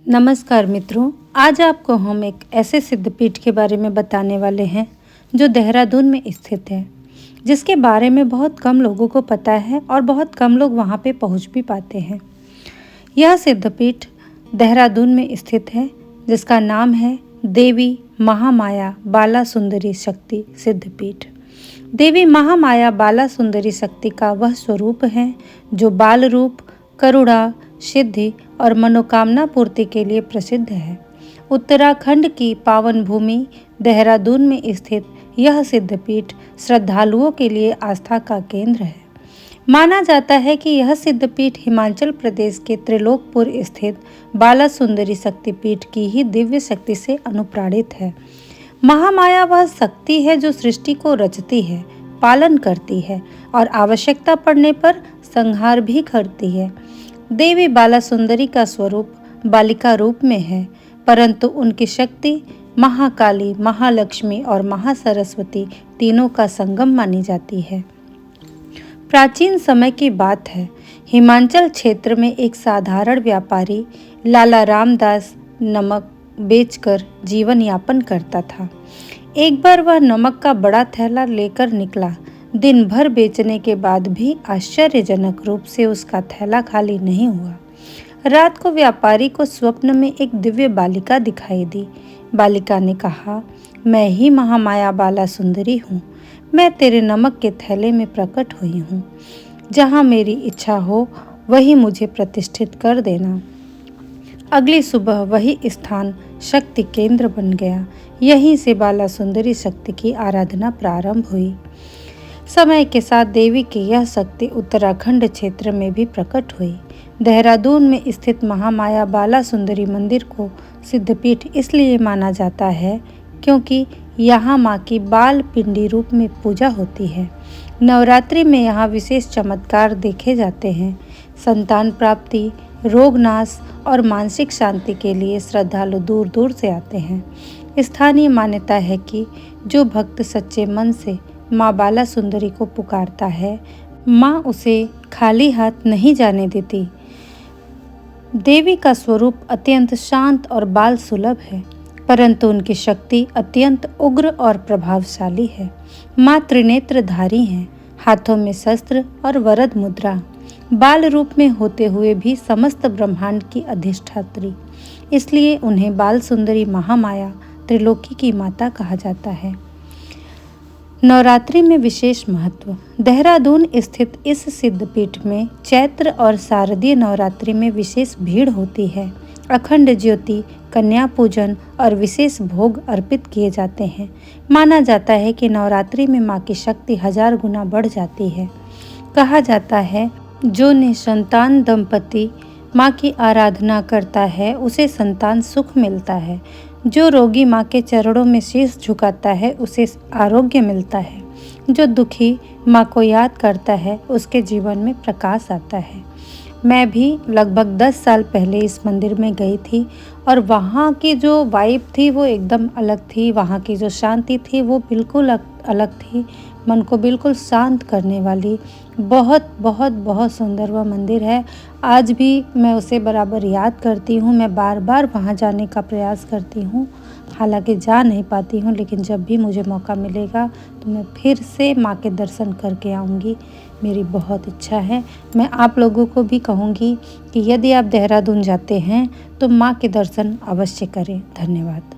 नमस्कार मित्रों, आज आपको हम एक ऐसे सिद्धपीठ के बारे में बताने वाले हैं जो देहरादून में स्थित है, जिसके बारे में बहुत कम लोगों को पता है और बहुत कम लोग वहां पे पहुंच भी पाते हैं। यह सिद्धपीठ देहरादून में स्थित है, जिसका नाम है देवी महामाया बाला सुंदरी शक्ति सिद्धपीठ। देवी महामाया बाला सुंदरी शक्ति का वह स्वरूप है जो बाल रूप, करुणा, सिद्धि और मनोकामना पूर्ति के लिए प्रसिद्ध है। उत्तराखंड की पावन भूमि देहरादून में स्थित यह सिद्धपीठ श्रद्धालुओं के लिए आस्था का केंद्र है। माना जाता है कि यह सिद्धपीठ हिमाचल प्रदेश के त्रिलोकपुर स्थित बाला सुंदरी शक्तिपीठ की ही दिव्य शक्ति से अनुप्राणित है। महामाया वह शक्ति है जो सृष्टि को रचती है, पालन करती है और आवश्यकता पड़ने पर संहार भी करती है। देवी बाला सुंदरी का स्वरूप बालिका रूप में है, परंतु उनकी शक्ति महाकाली, महालक्ष्मी और महासरस्वती तीनों का संगम मानी जाती है। प्राचीन समय की बात है, हिमाचल क्षेत्र में एक साधारण व्यापारी लाला रामदास नमक बेचकर जीवन यापन करता था। एक बार वह नमक का बड़ा थैला लेकर निकला। दिन भर बेचने के बाद भी आश्चर्यजनक रूप से उसका थैला खाली नहीं हुआ। रात को व्यापारी को स्वप्न में एक दिव्य बालिका दिखाई दी। बालिका ने कहा, मैं ही महामाया बाला सुंदरी हूँ। मैं तेरे नमक के थैले में प्रकट हुई हूँ। जहाँ मेरी इच्छा हो वही मुझे प्रतिष्ठित कर देना। अगली सुबह वही स्थान शक्ति केंद्र बन गया। यहीं से बाला सुंदरी शक्ति की आराधना प्रारंभ हुई। समय के साथ देवी की यह शक्ति उत्तराखंड क्षेत्र में भी प्रकट हुई। देहरादून में स्थित महामाया बाला सुंदरी मंदिर को सिद्धपीठ इसलिए माना जाता है क्योंकि यहाँ माँ की बाल पिंडी रूप में पूजा होती है। नवरात्रि में यहाँ विशेष चमत्कार देखे जाते हैं। संतान प्राप्ति, रोग नाश और मानसिक शांति के लिए श्रद्धालु दूर दूर से आते हैं। स्थानीय मान्यता है कि जो भक्त सच्चे मन से माँ बाला सुंदरी को पुकारता है, माँ उसे खाली हाथ नहीं जाने देती। देवी का स्वरूप अत्यंत शांत और बाल सुलभ है, परंतु उनकी शक्ति अत्यंत उग्र और प्रभावशाली है। माँ त्रिनेत्रधारी हैं, हाथों में शस्त्र और वरद मुद्रा, बाल रूप में होते हुए भी समस्त ब्रह्मांड की अधिष्ठात्री। इसलिए उन्हें बाल सुंदरी महामाया त्रिलोकी की माता कहा जाता है। नवरात्रि में विशेष महत्व। देहरादून स्थित इस सिद्धपीठ में चैत्र और शारदीय नवरात्रि में विशेष भीड़ होती है। अखंड ज्योति, कन्या पूजन और विशेष भोग अर्पित किए जाते हैं। माना जाता है कि नवरात्रि में माँ की शक्ति 1000 गुना बढ़ जाती है। कहा जाता है, जो निसंतान दंपति माँ की आराधना करता है उसे संतान सुख मिलता है। जो रोगी माँ के चरणों में शीश झुकाता है उसे आरोग्य मिलता है। जो दुखी माँ को याद करता है उसके जीवन में प्रकाश आता है। मैं भी लगभग 10 साल पहले इस मंदिर में गई थी और वहाँ की जो वाइब थी वो एकदम अलग थी। वहाँ की जो शांति थी वो बिल्कुल अलग थी। मन को बिल्कुल शांत करने वाली बहुत बहुत बहुत सुंदर वह मंदिर है। आज भी मैं उसे बराबर याद करती हूँ। मैं बार बार वहाँ जाने का प्रयास करती हूँ, हालांकि जा नहीं पाती हूँ, लेकिन जब भी मुझे मौका मिलेगा तो मैं फिर से माँ के दर्शन करके आऊँगी। मेरी बहुत इच्छा है। मैं आप लोगों को भी कहूँगी कि यदि आप देहरादून जाते हैं तो माँ के दर्शन अवश्य करें। धन्यवाद।